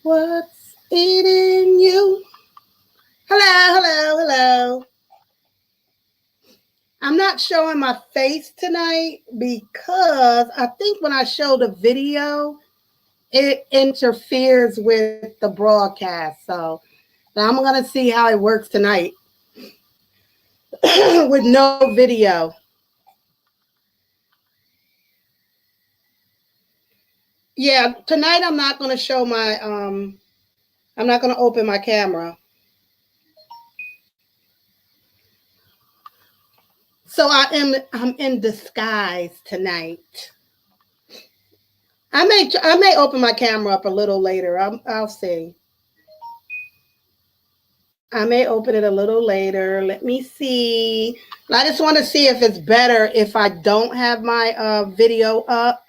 What's eating you? Hello, hello, hello. I'm not showing my face tonight because I think when I show the video, it interferes with the broadcast. So I'm going to see how it works tonight with no video. Yeah, tonight I'm not going to show my I'm not going to open my camera. So I'm in disguise tonight. I may open my camera up a little later. I'll see. I may open it a little later. Let me see. I just want to see if it's better if I don't have my video up.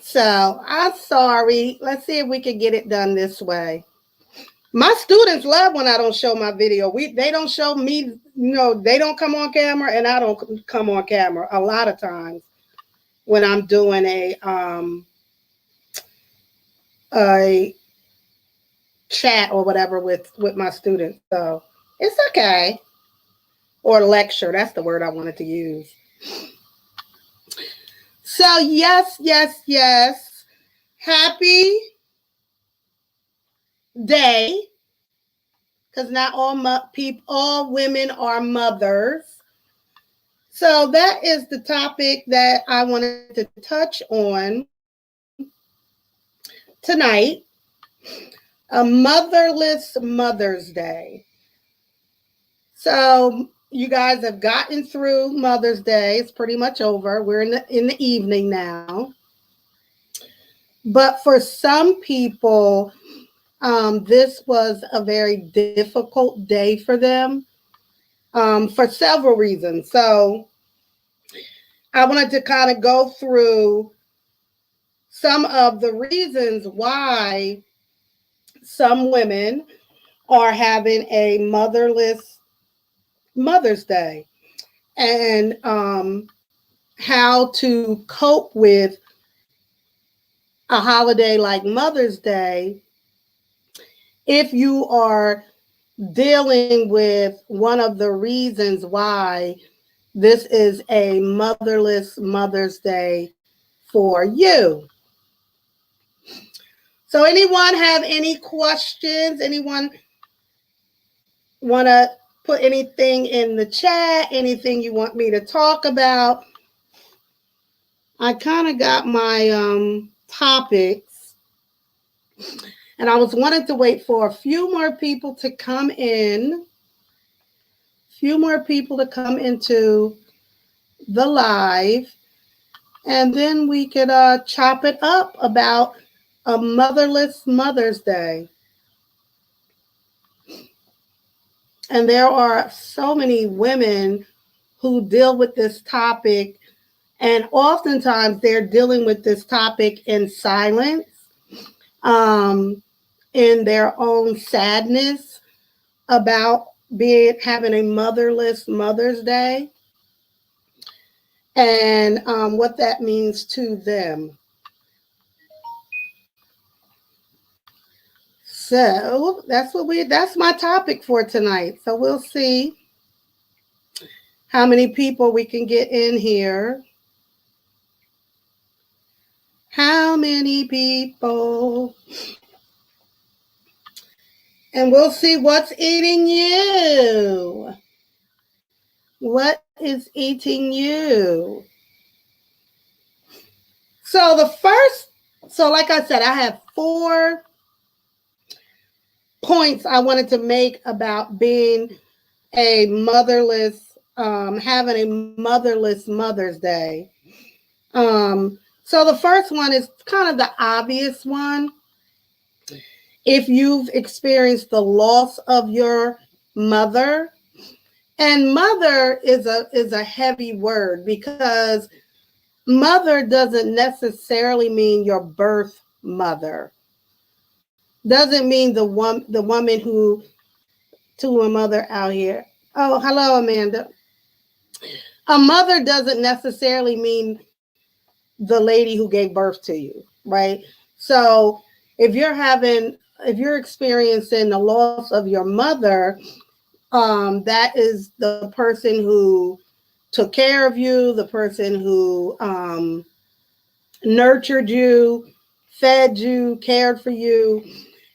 So I'm sorry. Let's see if we can get it done this way. My students love when I don't show my video. They don't show me, they don't come on camera and I don't come on camera a lot of times when I'm doing a chat or whatever with my students. So it's okay. Or lecture. That's the word I wanted to use. So yes, yes, yes. Happy day. Because not all women are mothers. So that is the topic that I wanted to touch on tonight. A Motherless Mother's Day. So you guys have gotten through Mother's Day. It's pretty much over. We're in the evening now. But for some people, this was a very difficult day for them for several reasons. So I wanted to kind of go through some of the reasons why some women are having a motherless Mother's Day and how to cope with a holiday like Mother's Day if you are dealing with one of the reasons why this is a motherless Mother's Day for you. So anyone have any questions? Anyone want to put anything in the chat? Anything you want me to talk about? I kind of got my topics, and I was wanting to wait for a few more people to come in. Few more people to come into the live, and then we could chop it up about a motherless Mother's Day. And there are so many women who deal with this topic, and oftentimes they're dealing with this topic in silence, in their own sadness about having a motherless Mother's Day and what that means to them. So that's my topic for tonight. So we'll see how many people we can get in here. How many people? And we'll see what's eating you. What is eating you? So like I said, I have 4 points I wanted to make about being a motherless, having a motherless Mother's Day. So the first one is kind of the obvious one. If you've experienced the loss of your mother, and mother is a heavy word because mother doesn't necessarily mean your birth mother. Doesn't mean the woman who to a mother out here. Oh, hello, Amanda. A mother doesn't necessarily mean the lady who gave birth to you, right? So if you're experiencing the loss of your mother, that is the person who took care of you, the person who nurtured you, fed you, cared for you.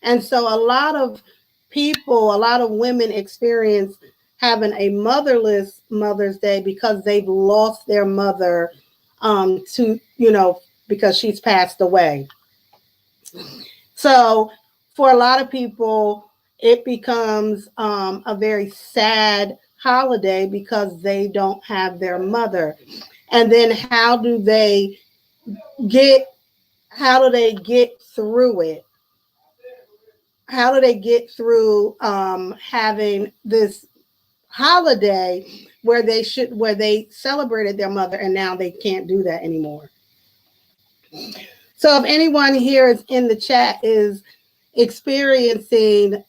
And so a lot of people, a lot of women experience having a motherless Mother's Day because they've lost their mother to, because she's passed away. So for a lot of people, it becomes a very sad holiday because they don't have their mother. And then get how do they get through it? How do they get through having this holiday where they celebrated their mother and now they can't do that anymore? So if anyone here is in the chat is experiencing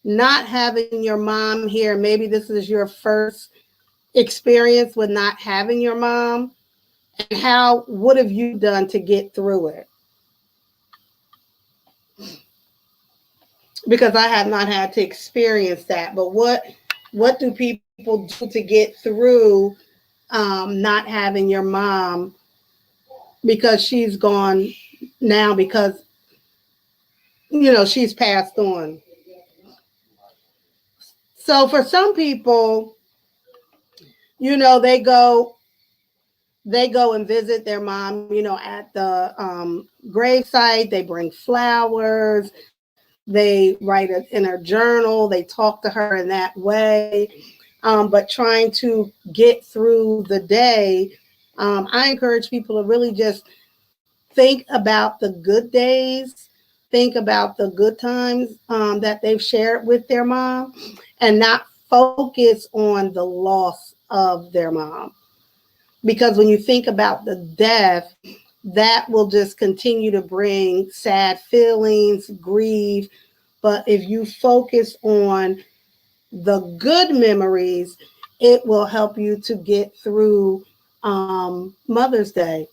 not having your mom here, maybe this is your first experience with not having your mom, and what have you done to get through it? Because I have not had to experience that, but what do people do to get through not having your mom because she's gone now, because she's passed on? So for some people, they go and visit their mom, at the gravesite. They bring flowers. They write it in her journal. They talk to her in that way. But trying to get through the day, I encourage people to really just think about the good days, think about the good times that they've shared with their mom, and not focus on the loss of their mom. Because when you think about the death, that will just continue to bring sad feelings, grief. But if you focus on the good memories, it will help you to get through Mother's Day.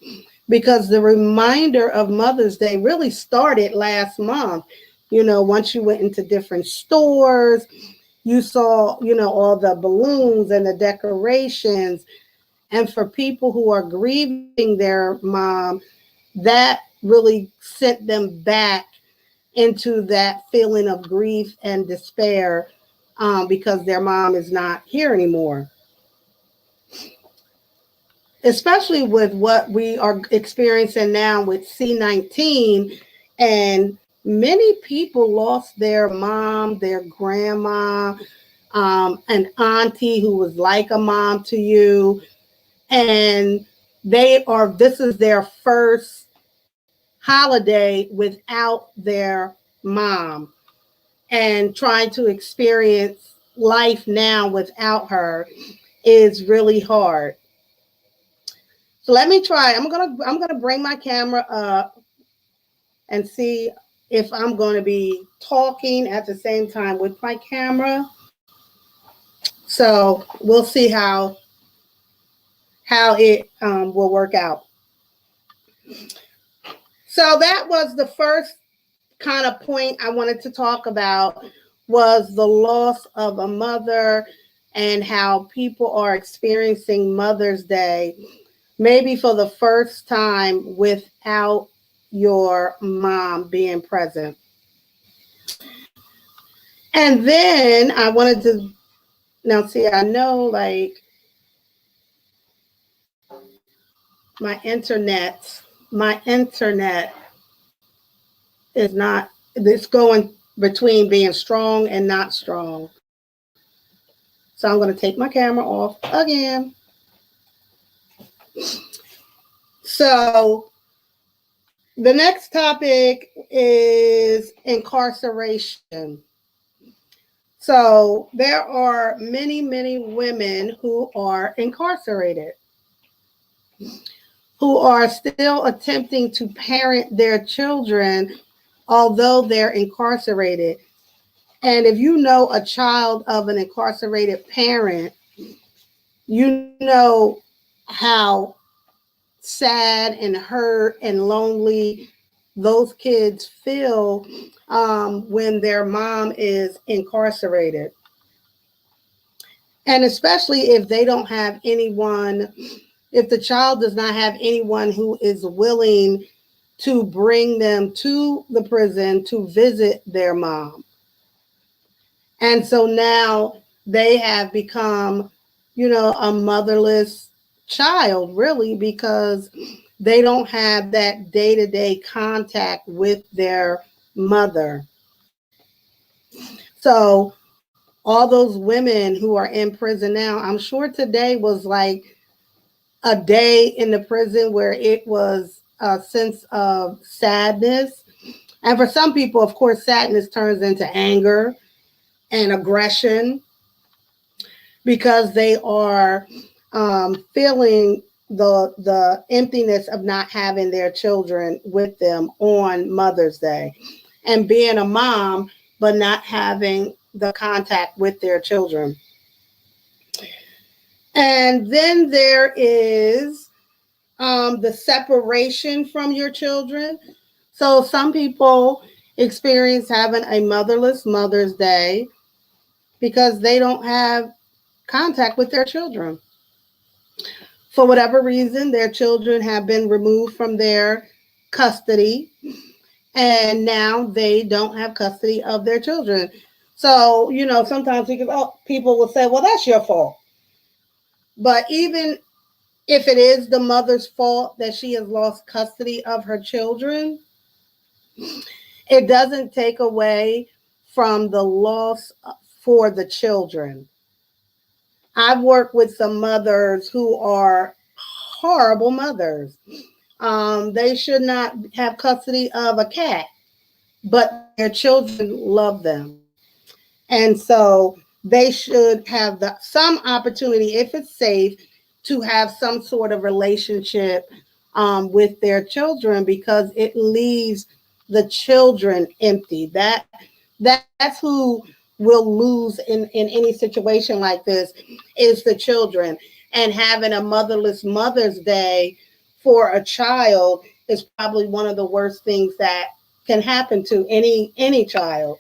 Because the reminder of Mother's Day really started last month. Once you went into different stores, you saw, all the balloons and the decorations. And for people who are grieving their mom, that really sent them back into that feeling of grief and despair because their mom is not here anymore. Especially with what we are experiencing now with C-19, and many people lost their mom, their grandma, an auntie who was like a mom to you, and this is their first holiday without their mom, and trying to experience life now without her is really hard. So let me try. I'm gonna bring my camera up and see if I'm going to be talking at the same time with my camera. So we'll see how it will work out. So that was the first kind of point I wanted to talk about, was the loss of a mother and how people are experiencing Mother's Day maybe for the first time without your mom being present. And then I wanted to, now see, I know like my internet is not, it's going between being strong and not strong. So I'm going to take my camera off again. So the next topic is incarceration. So there are many, many women who are incarcerated, who are still attempting to parent their children, although they're incarcerated. And if you know a child of an incarcerated parent, you know how sad and hurt and lonely those kids feel when their mom is incarcerated. And especially if they don't have anyone, if the child does not have anyone who is willing to bring them to the prison to visit their mom. And so now they have become, a motherless child, really, because they don't have that day to day contact with their mother. So, all those women who are in prison now, I'm sure today was like a day in the prison where it was a sense of sadness. And for some people, of course, sadness turns into anger and aggression because they are feeling the emptiness of not having their children with them on Mother's Day and being a mom, but not having the contact with their children. And then there is the separation from your children. So some people experience having a motherless Mother's Day because they don't have contact with their children. For whatever reason, their children have been removed from their custody, and now they don't have custody of their children. So, sometimes people will say, well, that's your fault. But even if it is the mother's fault that she has lost custody of her children, it doesn't take away from the loss for the children. I've worked with some mothers who are horrible mothers. They should not have custody of a cat, but their children love them. And so they should have some opportunity, if it's safe, to have some sort of relationship with their children because it leaves the children empty. That's who will lose in any situation like this is the children. And having a motherless Mother's Day for a child is probably one of the worst things that can happen to any child.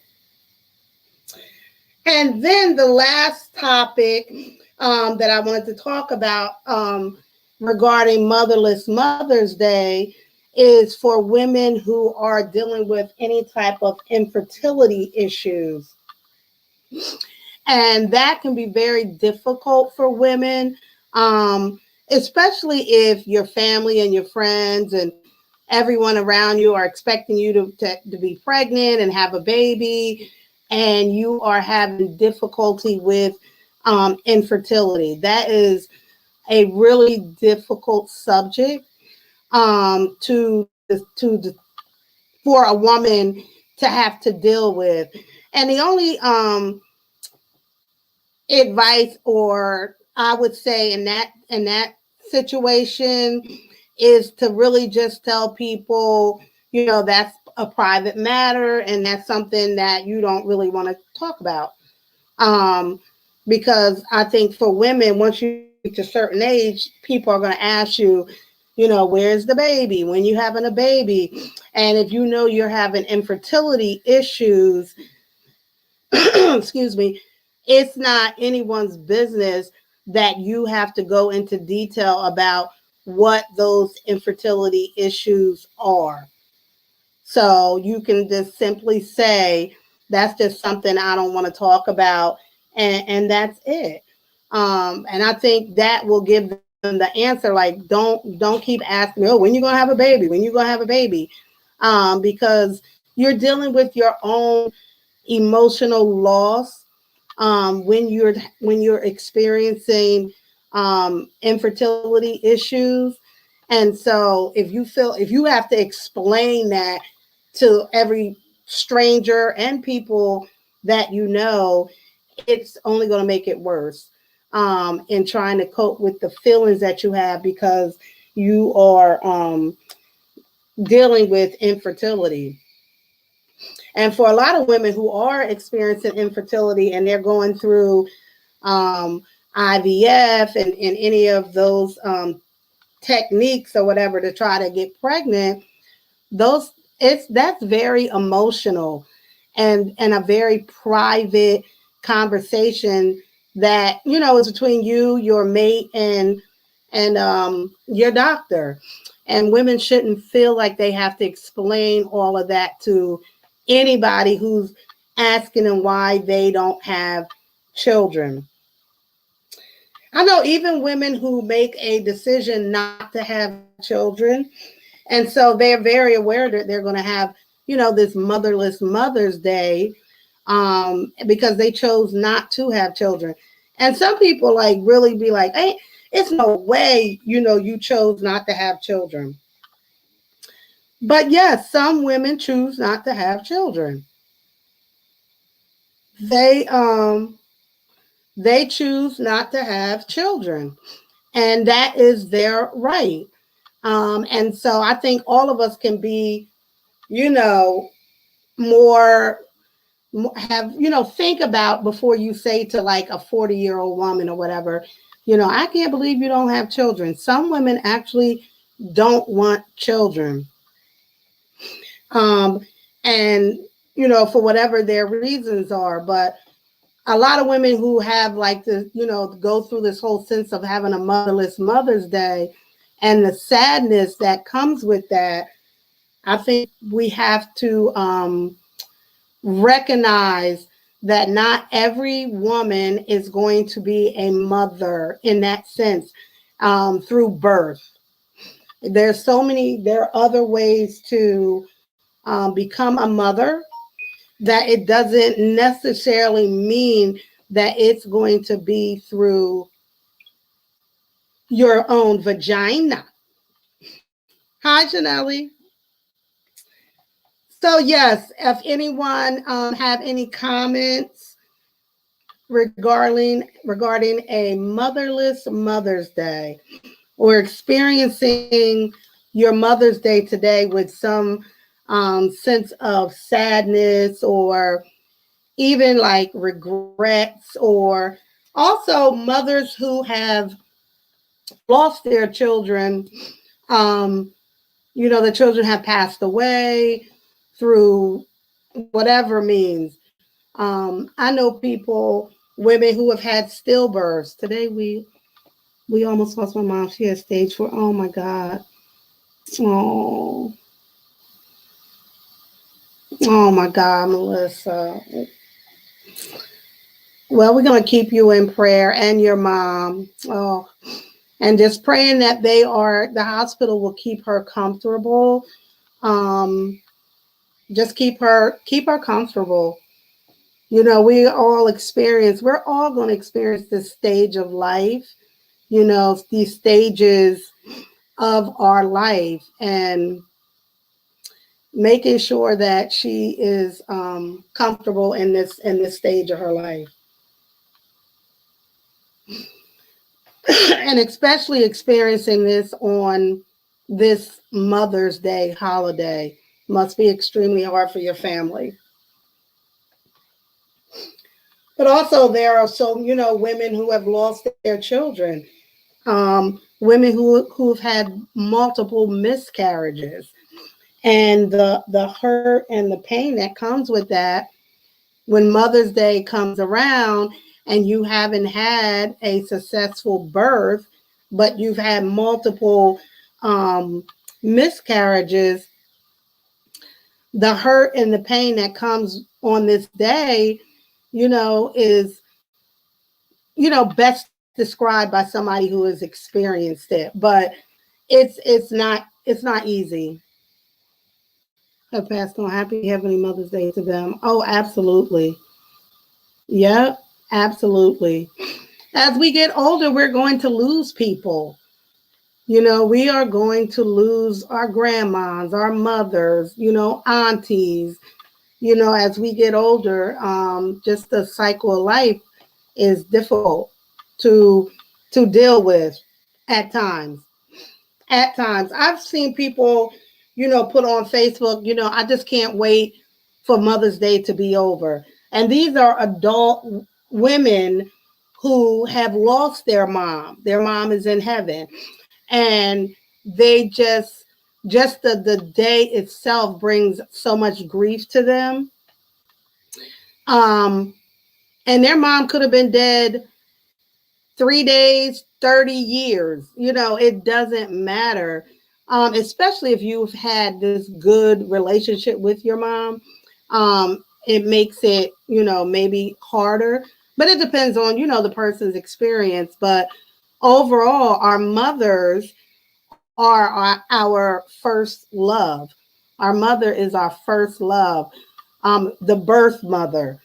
And then the last topic that I wanted to talk about regarding Motherless Mother's Day is for women who are dealing with any type of infertility issues. And that can be very difficult for women, especially if your family and your friends and everyone around you are expecting you to be pregnant and have a baby, and you are having difficulty with infertility. That is a really difficult subject to for a woman to have to deal with. And the only advice, or I would say in that situation, is to really just tell people, that's a private matter and that's something that you don't really want to talk about. Because I think for women, once you reach a certain age, people are going to ask you, where's the baby? When you having a baby? And if you're having infertility issues, excuse me, it's not anyone's business that you have to go into detail about what those infertility issues are. So you can just simply say, that's just something I don't want to talk about, and that's it. And I think that will give them the answer. Like, don't keep asking me, oh, when you gonna have a baby? When you gonna have a baby? Because you're dealing with your own emotional loss when you're experiencing infertility issues. And so if you have to explain that to every stranger and people that it's only going to make it worse in trying to cope with the feelings that you have because you are dealing with infertility. And for a lot of women who are experiencing infertility and they're going through IVF and any of those techniques or whatever to try to get pregnant, those that's very emotional and a very private conversation that, you know, is between you, your mate, and your doctor. And women shouldn't feel like they have to explain all of that to anybody who's asking them why they don't have children. I know even women who make a decision not to have children, and so they're very aware that they're going to have, you know, this Motherless Mother's Day, because they chose not to have children. And some people like really be like, hey, it's no way, you know, you chose not to have children. But yes, some women choose not to have children. They they choose not to have children, and that is their right. And so I think all of us can be, you know, more have, you know, think about before you say to like a 40-year-old woman or whatever, you know, I can't believe you don't have children. Some women actually don't want children. Um, and, you know, for whatever their reasons are. But a lot of women who have like to, you know, go through this whole sense of having a Motherless Mother's Day and the sadness that comes with that, I think we have to recognize that not every woman is going to be a mother in that sense, through birth. There are other ways to become a mother, that it doesn't necessarily mean that it's going to be through your own vagina. Hi, Janelle. So yes, if anyone have any comments regarding a Motherless Mother's Day, or experiencing your Mother's Day today with some sense of sadness, or even like regrets, or also mothers who have lost their children. Um, you know, the children have passed away through whatever means. I know people, women who have had stillbirths. Today we almost lost my mom. She had stage 4. Oh my God. Oh, oh my God, Melissa. Well, we're gonna keep you in prayer and your mom. Oh, and just praying that the hospital will keep her comfortable. Um, just keep her comfortable. You know, we're all going to experience this stage of life, you know, these stages of our life, and making sure that she is comfortable in this stage of her life. And especially experiencing this on this Mother's Day holiday must be extremely hard for your family. But also there are some, you know, women who have lost their children, women who've had multiple miscarriages, and the hurt and the pain that comes with that when Mother's Day comes around and you haven't had a successful birth, but you've had multiple miscarriages. The hurt and the pain that comes on this day, you know, is, you know, best described by somebody who has experienced it. But it's not easy. Have passed on. Happy Heavenly Mother's Day to them. Oh, absolutely. Yep, absolutely. As we get older, we're going to lose people. You know, we are going to lose our grandmas, our mothers, you know, aunties. You know, as we get older, just the cycle of life is difficult to deal with at times. At times, I've seen people, you know, put on Facebook, you know, I just can't wait for Mother's Day to be over. And these are adult women who have lost their mom. Their mom is in heaven. and they just the day itself brings so much grief to them. Um, and their mom could have been dead 3 days, 30 years. It doesn't matter. Especially if you've had this good relationship with your mom. It makes it, maybe harder, but it depends on, the person's experience. But overall, our mothers are our first love. Our mother is our first love. The birth mother.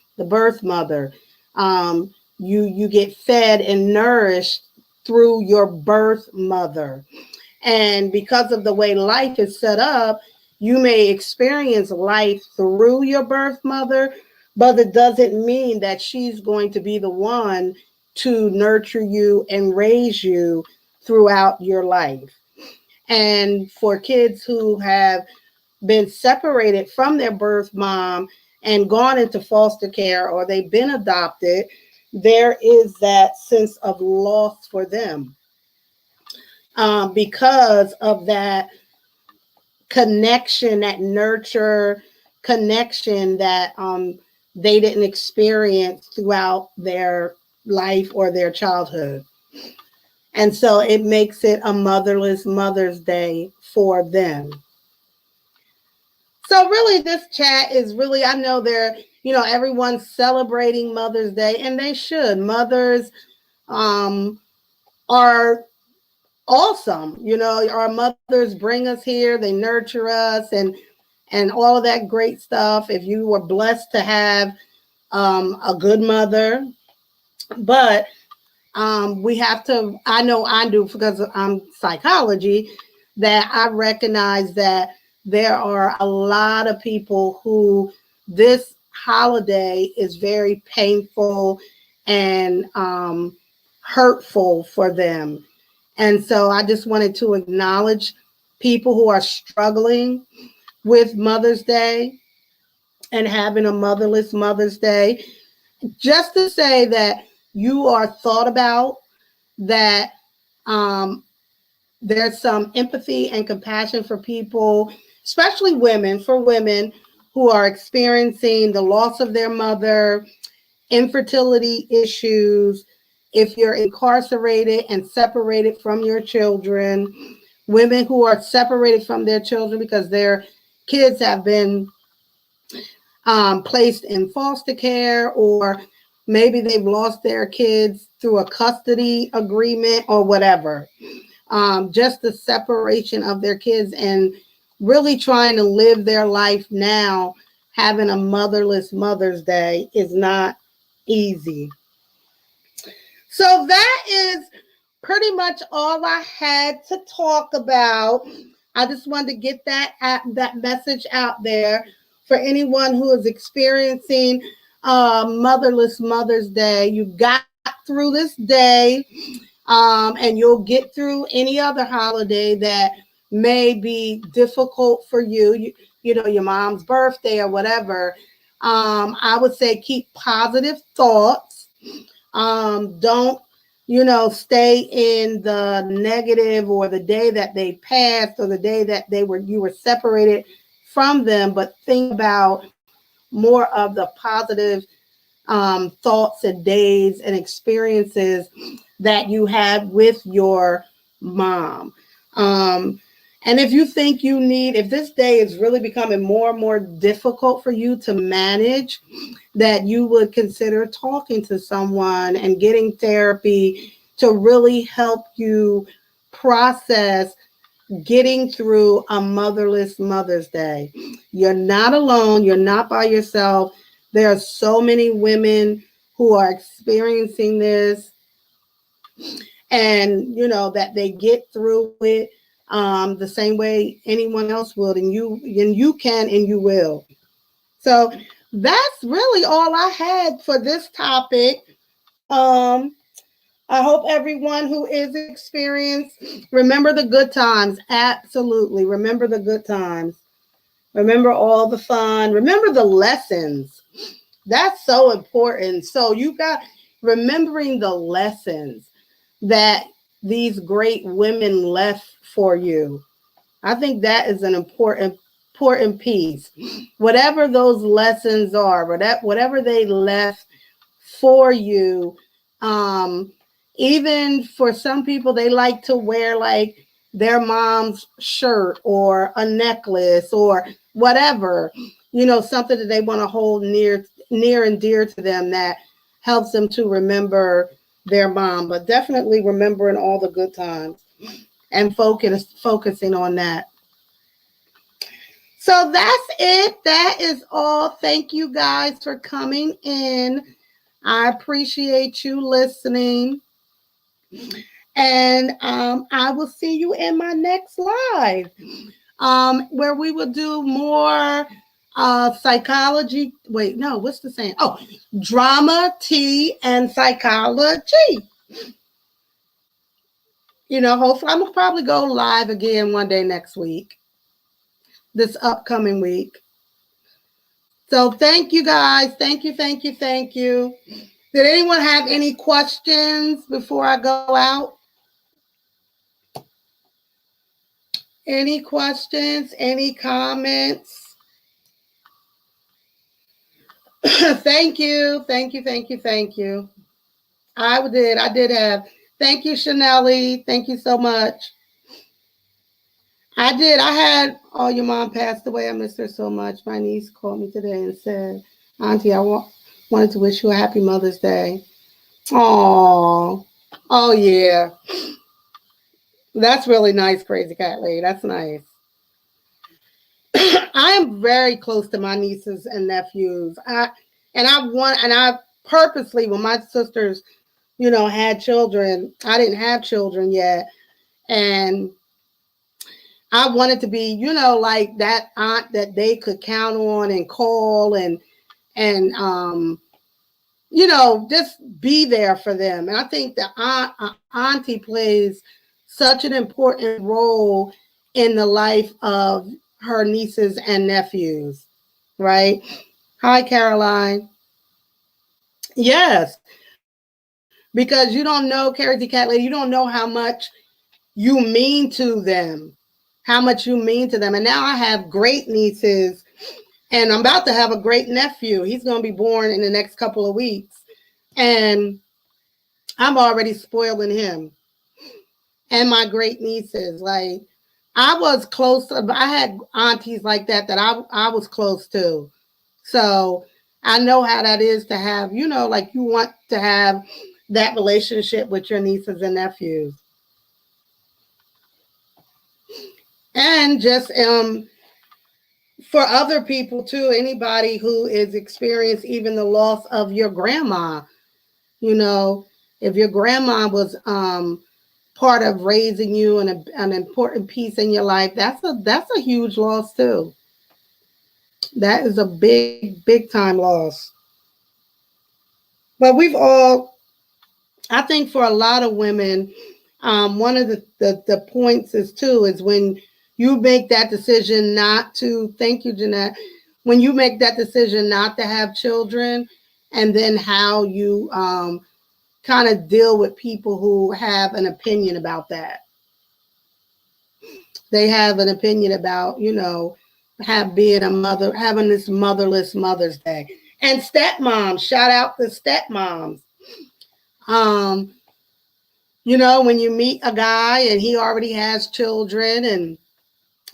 You get fed and nourished through your birth mother. And because of the way life is set up, you may experience life through your birth mother, but it doesn't mean that she's going to be the one to nurture you and raise you throughout your life. And for kids who have been separated from their birth mom and gone into foster care, or they've been adopted, there is that sense of loss for them, because of that connection, that nurture connection that they didn't experience throughout their life or their childhood. And so it makes it a motherless Mother's Day for them. So really, this chat is really, I know everyone's celebrating Mother's Day, and they should. Mothers are awesome. Our mothers bring us here, they nurture us, and all of that great stuff. If you were blessed to have a good mother, but we have to, I know I do because I'm psychology, that I recognize that there are a lot of people who this holiday is very painful and hurtful for them. And so I just wanted to acknowledge people who are struggling with Mother's Day and having a motherless Mother's Day, just to say that you are thought about, that there's some empathy and compassion for people, especially women, for women who are experiencing the loss of their mother, infertility issues, if you're incarcerated and separated from your children, women who are separated from their children because their kids have been placed in foster care, or maybe they've lost their kids through a custody agreement or whatever. Just the separation of their kids and really trying to live their life now, having a motherless Mother's Day is not easy. So that is pretty much all I had to talk about. I just wanted to get that message out there for anyone who is experiencing Motherless Mother's Day. You got through this day, and you'll get through any other holiday that may be difficult for you. Your mom's birthday or whatever. I would say keep positive thoughts. Don't, stay in the negative or the day that they passed or the day that you were separated from them, but think about more of the positive thoughts and days and experiences that you had with your mom. And if you think if this day is really becoming more and more difficult for you to manage, that you would consider talking to someone and getting therapy to really help you process getting through a motherless Mother's Day. You're not alone. You're not by yourself. There are so many women who are experiencing this, and that they get through it the same way anyone else would, and you can and you will. So that's really all I had for this topic. I hope everyone who is experienced, remember the good times. Absolutely. Remember the good times. Remember all the fun. Remember the lessons. That's so important. So you got remembering the lessons that these great women left for you. I think that is an important piece. Whatever those lessons are, whatever they left for you, um, even for some people, they like to wear like their mom's shirt or a necklace or whatever, something that they want to hold near and dear to them that helps them to remember their mom, but definitely remembering all the good times and focusing on that. So that's it. That is all. Thank you guys for coming in. I appreciate you listening. And I will see you in my next live, where we will do more psychology. Wait, no, what's the saying? Oh, drama, tea, and psychology. Hopefully I'm gonna probably go live again one day next week, this upcoming week. So thank you guys. Thank you, thank you, thank you. Did anyone have any questions before I go out? Any questions? Any comments? Thank you. Thank you, thank you, thank you. I did have. Thank you, Chanelli. Thank you so much. I did. I had, oh, your mom passed away. I missed her so much. My niece called me today and said, Auntie, I wanted to wish you a happy Mother's Day. Oh, oh yeah. That's really nice, Crazy Cat Lady. That's nice. I am very close to my nieces and nephews. I purposely, when my sisters, had children, I didn't have children yet. And I wanted to be, like that aunt that they could count on and call and just be there for them. And I think that auntie plays such an important role in the life of her nieces and nephews, right? Hi, Caroline. Yes, because you don't know, Crazy Cat Lady, you don't know how much you mean to them, how much you mean to them. And now I have great nieces, and I'm about to have a great nephew. He's going to be born in the next couple of weeks. And I'm already spoiling him and my great nieces. Like, I was close. I had aunties like that I was close to. So I know how that is to have, like you want to have that relationship with your nieces and nephews. And just for other people too, anybody who is experienced even the loss of your grandma, if your grandma was part of raising you and an important piece in your life, that's a huge loss too. That is a big time loss. But I think for a lot of women, one of the points is when you make that decision not to, thank you, Jeanette, when you make that decision not to have children, and then how you kind of deal with people who have an opinion about that. They have an opinion about, being a mother, having this motherless Mother's Day. And stepmoms, shout out to stepmoms. When you meet a guy and he already has children and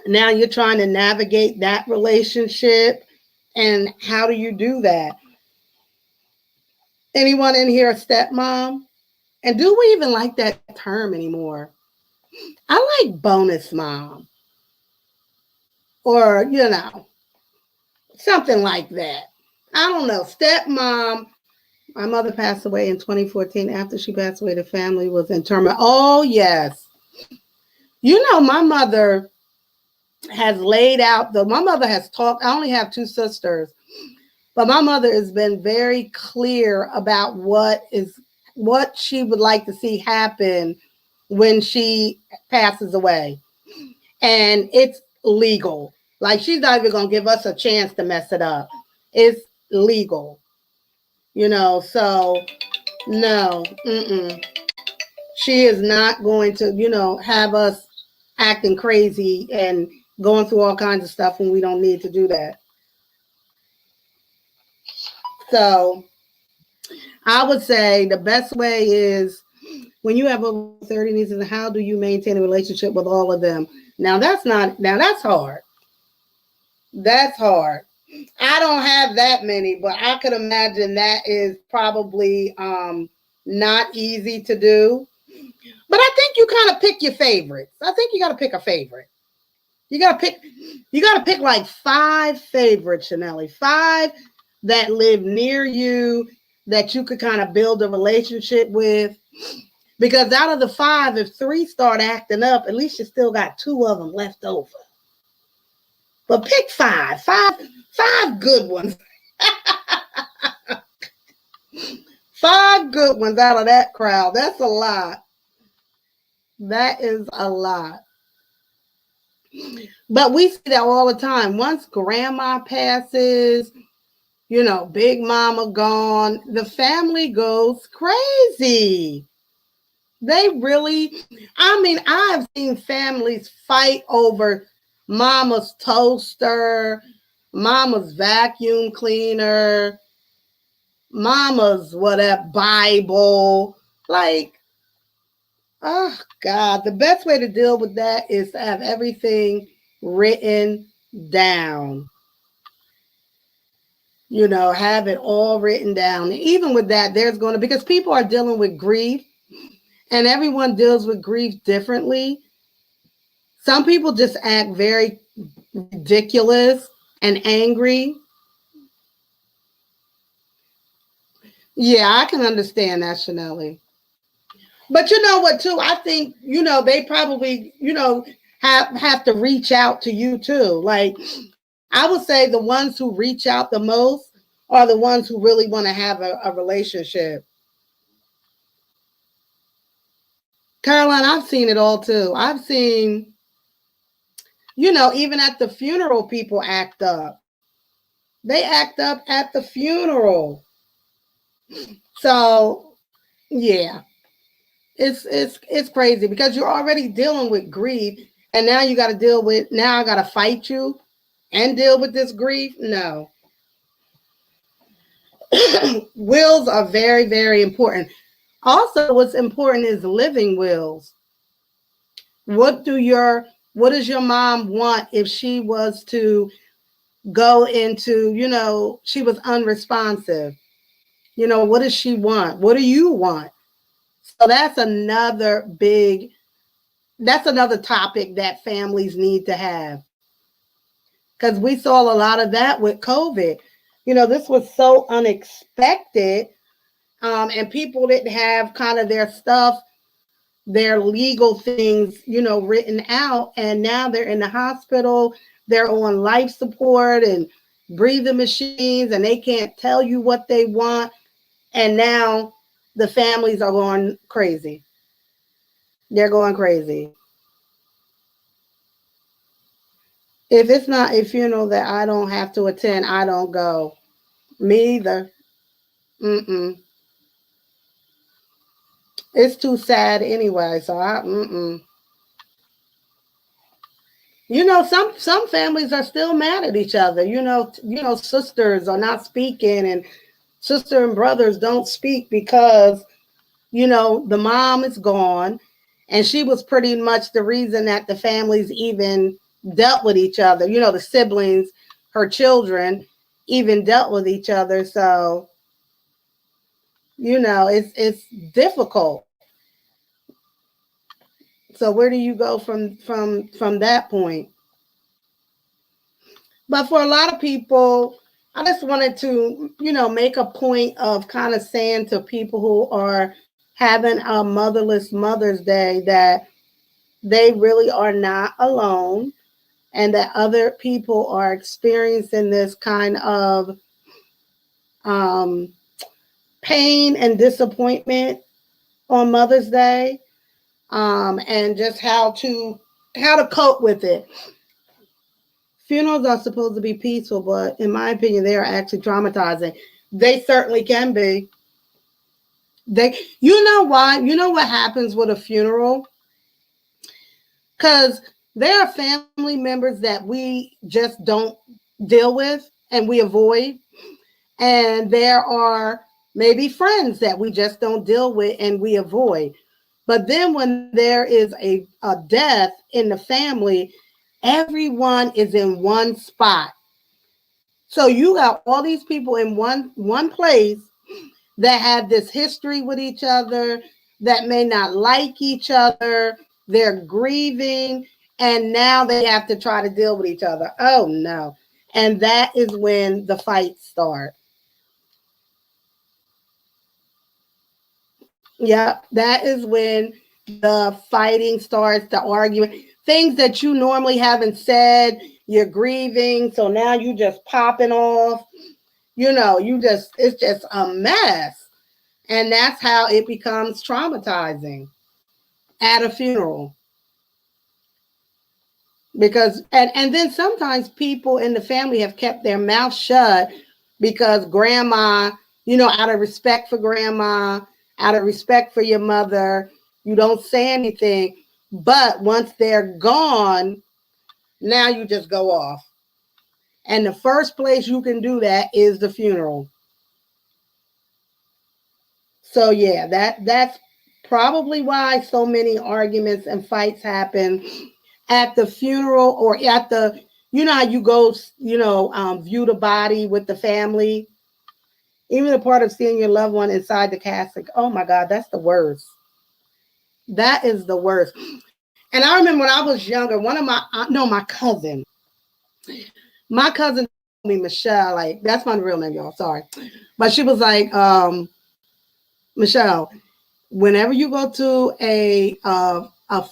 now you're trying to navigate that relationship, and how do you do that? Anyone in here a stepmom? And do we even like that term anymore? I like bonus mom, or, something like that. I don't know. Stepmom. My mother passed away in 2014. After she passed away, the family was in turmoil. Oh, yes. My mother has laid out, my mother has talked. I only have two sisters, but my mother has been very clear about what she would like to see happen when she passes away. And it's legal. Like, she's not even going to give us a chance to mess it up. It's legal. So no. Mm-mm. She is not going to, have us acting crazy and going through all kinds of stuff when we don't need to do that. So I would say the best way is when you have over 30 nieces, how do you maintain a relationship with all of them? Now that's hard. That's hard. I don't have that many, but I could imagine that is probably not easy to do. But I think you kind of pick your favorites. I think you got to pick a favorite. You got to pick. You got to pick like 5 favorites, Chanelli. 5 that live near you that you could kind of build a relationship with. Because out of the 5, if 3 start acting up, at least you still got 2 of them left over. But pick 5 good ones. 5 good ones out of that crowd. That's a lot. That is a lot. But we see that all the time. Once grandma passes, big mama gone, the family goes crazy. They really, I've seen families fight over mama's toaster, mama's vacuum cleaner, mama's whatever, Bible. Like, oh God, the best way to deal with that is to have everything written down. Have it all written down. And even with that, because people are dealing with grief and everyone deals with grief differently. Some people just act very ridiculous and angry. Yeah, I can understand that, Chanelli. But you know what, too? I think, they probably, have to reach out to you, too. Like, I would say the ones who reach out the most are the ones who really want to have a relationship. Caroline, I've seen it all, too. I've seen, even at the funeral, people act up. They act up at the funeral. So, yeah. It's crazy because you're already dealing with grief and now you got to now I got to fight you and deal with this grief. No. Wills are very, very important. Also, what's important is living wills. What does your mom want if she was to go into, she was unresponsive? What does she want? What do you want? So that's another topic that families need to have. Because we saw a lot of that with COVID. This was so unexpected. And people didn't have kind of their stuff, their legal things, written out. And now they're in the hospital. They're on life support and breathing machines, and they can't tell you what they want. And now the families are going crazy. They're going crazy. If it's not a funeral that I don't have to attend, I don't go. Me either. Mm-mm. It's too sad anyway, so some families are still mad at each other. Sisters are not speaking, and sister and brothers don't speak because the mom is gone, and she was pretty much the reason that the families even dealt with each other. The siblings, her children, even dealt with each other. So, it's difficult. So where do you go from that point? But for a lot of people, I just wanted to, make a point of kind of saying to people who are having a Motherless Mother's Day that they really are not alone and that other people are experiencing this kind of um, pain and disappointment on Mother's Day, and just how to cope with it. Funerals are supposed to be peaceful, but in my opinion, they are actually traumatizing. They certainly can be. You know why? You know what happens with a funeral? Because there are family members that we just don't deal with and we avoid. And there are maybe friends that we just don't deal with and we avoid. But then when there is a death in the family, everyone is in one spot. So you got all these people in one place that have this history with each other, that may not like each other, they're grieving, and now they have to try to deal with each other. Oh no. And that is when the fights start. Yeah, that is when the fighting starts, the arguing, things that you normally haven't said, you're grieving, so now you just popping off. You just, it's just a mess. And that's how it becomes traumatizing at a funeral. Because and then sometimes people in the family have kept their mouth shut because grandma, out of respect for grandma, out of respect for your mother, you don't say anything. But once they're gone, now you just go off. And the first place you can do that is the funeral. So yeah, that's probably why so many arguments and fights happen at the funeral, or at the, how you go, view the body with the family. Even the part of seeing your loved one inside the casket. Oh my God, that's the worst. That is the worst. And I remember when I was younger, one of my, no, my cousin told me Michelle, like that's my real name, y'all. Sorry, but she was like, Michelle, whenever you go to a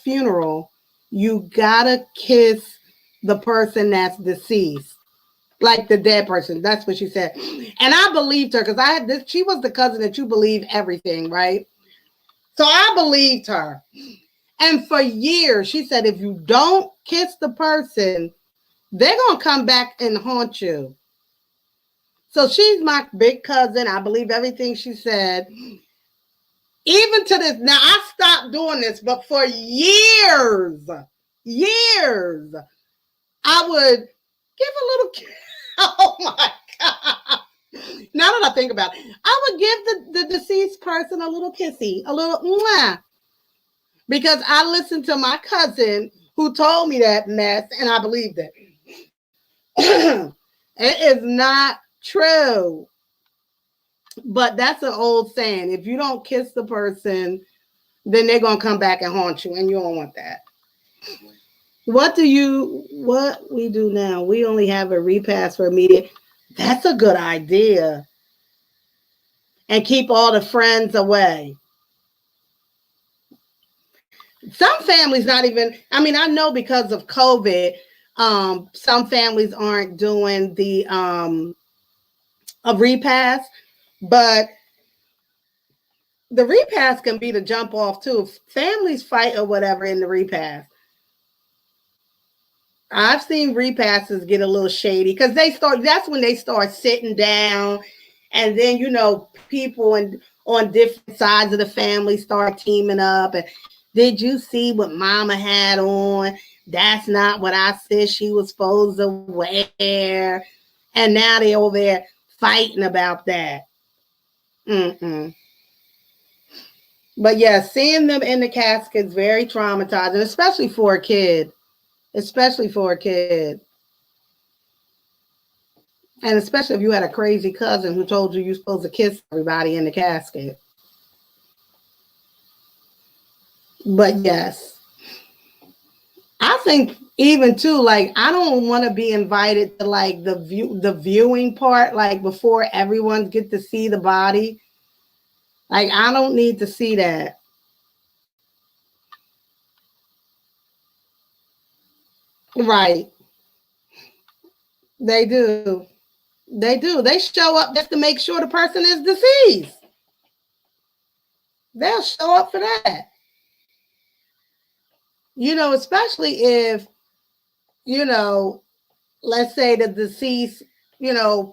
funeral, you gotta kiss the person that's deceased, like the dead person. That's what she said, and I believed her because I had this. She was the cousin that you believe everything, right? So I believed her, and for years she said, if you don't kiss the person, they're gonna come back and haunt you. So she's my big cousin. I believe everything she said. Even to this, now I stopped doing this, but for years, I would give a little. Oh my God. Now that I think about it, I would give the deceased person a little kissy, a little mwah, because I listened to my cousin who told me that mess and I believed it. It is not true. But that's an old saying. If you don't kiss the person, then they're gonna come back and haunt you, and you don't want that. What we do now? We only have a repast for immediate. That's a good idea. And keep all the friends away. Some families not even. I mean, I know because of COVID, some families aren't doing the a repast, but the repast can be the jump off too. If families fight or whatever in the repast, I've seen repasses get a little shady because that's when they start sitting down, and then people on different sides of the family start teaming up. And did you see what mama had on? That's not what I said she was supposed to wear. And now they over there fighting about that. Mm-mm. But yeah, seeing them in the casket is very traumatizing, especially for a kid. Especially for a kid. And especially if you had a crazy cousin who told you you're supposed to kiss everybody in the casket. But yes, I think even too, like I don't want to be invited to like the viewing part, like before everyone get to see the body. Like I don't need to see that. Right. They do. They do. They show up just to make sure the person is deceased. They'll show up for that. Especially if, you know, let's say the deceased,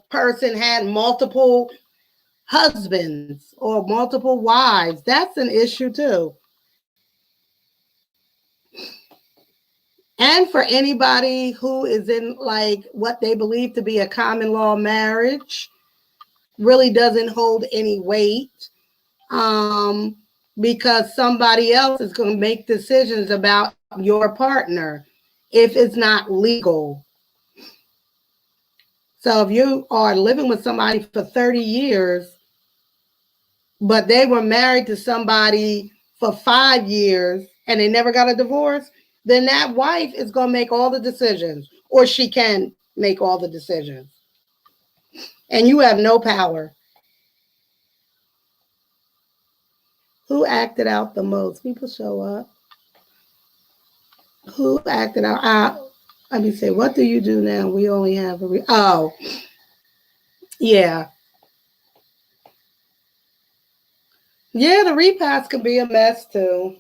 person had multiple husbands or multiple wives. That's an issue too. And for anybody who is in like what they believe to be a common law marriage, really doesn't hold any weight, um, because somebody else is going to make decisions about your partner if it's not legal. So if you are living with somebody for 30 years, but they were married to somebody for 5 years and they never got a divorce, then that wife is going to make all the decisions, or she can make all the decisions. And you have no power. Who acted out the most? People show up. Who acted out? Let me say, what do you do now? We only have oh, yeah. Yeah, the repass can be a mess too.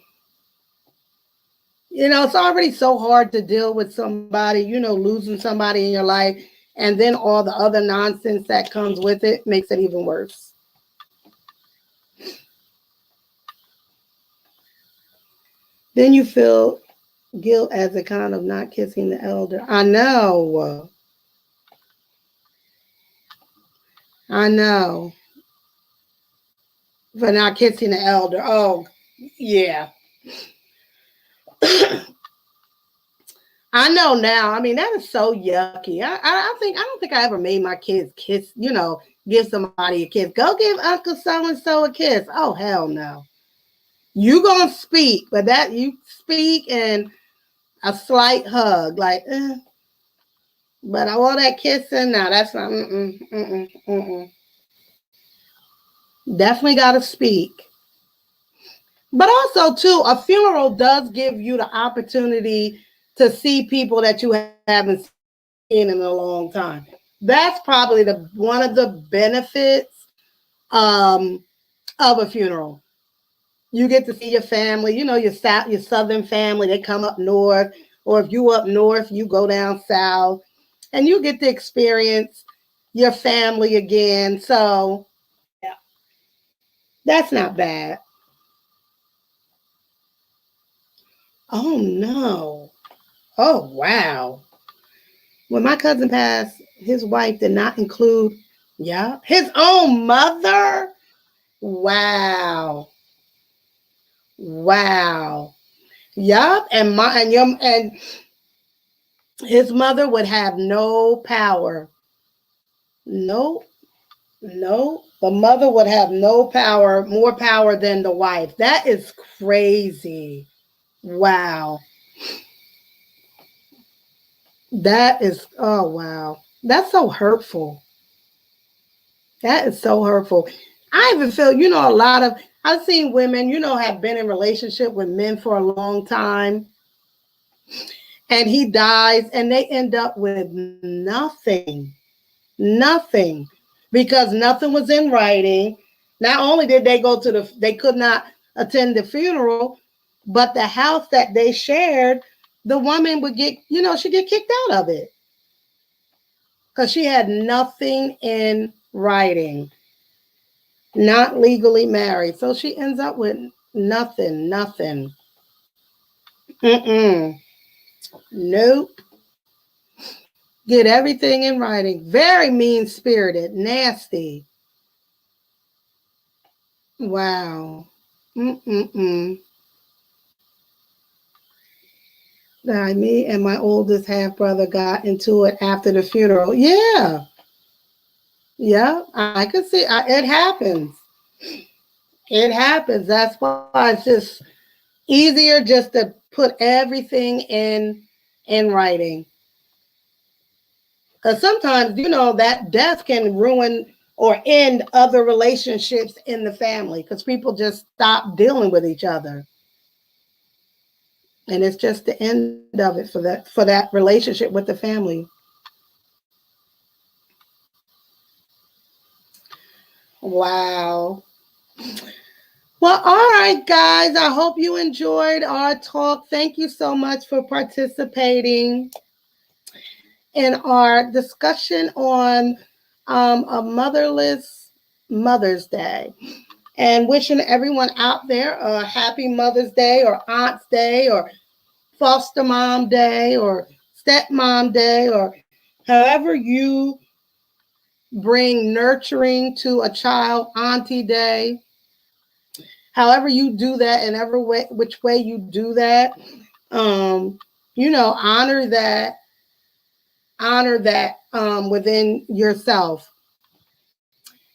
It's already so hard to deal with somebody, losing somebody in your life, and then all the other nonsense that comes with it makes it even worse. Then you feel guilt as a kind of not kissing the elder. I know. I know. For not kissing the elder. Oh, yeah. I know now. I mean, that is so yucky. I don't think I ever made my kids kiss, give somebody a kiss. Go give Uncle so-and-so a kiss. Oh, hell no. You gonna speak, but that you speak and a slight hug, like, but all that kissing, now that's not, Definitely gotta speak. But also, too, a funeral does give you the opportunity to see people that you haven't seen in a long time. That's probably one of the benefits um, of a funeral. You get to see your family, your southern family. They come up north, or if you up north, you go down south, and you get to experience your family again. So, yeah, that's not bad. Oh no! Oh wow! When my cousin passed, his wife did not include, yeah, his own mother. Wow. Wow. Yup. And his mother would have no power. No, no. The mother would have no power, more power than the wife. That is crazy. Wow. That is, oh wow. That's so hurtful. That is so hurtful. I even feel, a lot of, I've seen women, have been in relationship with men for a long time, and he dies and they end up with nothing. Nothing. Because nothing was in writing. Not only did they could not attend the funeral, but the house that they shared, the woman would get, she'd get kicked out of it. Because she had nothing in writing. Not legally married. So she ends up with nothing. Nope. Get everything in writing. Very mean-spirited. Nasty. Wow. Me and my oldest half-brother got into it after the funeral. Yeah. Yeah, I could see. It happens. It happens. That's why it's just easier just to put everything in writing. Because sometimes, that death can ruin or end other relationships in the family because people just stop dealing with each other. And it's just the end of it for that relationship with the family. Wow. Well, all right, guys. I hope you enjoyed our talk. Thank you so much for participating in our discussion on a motherless Mother's Day. And wishing everyone out there a happy Mother's Day or Aunt's Day or foster mom day or stepmom day or however you bring nurturing to a child, auntie day, however you do that and every way, which way you do that, you know, honor that within yourself.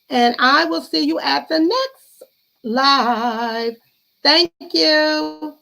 And I will see you at the next live. Thank you.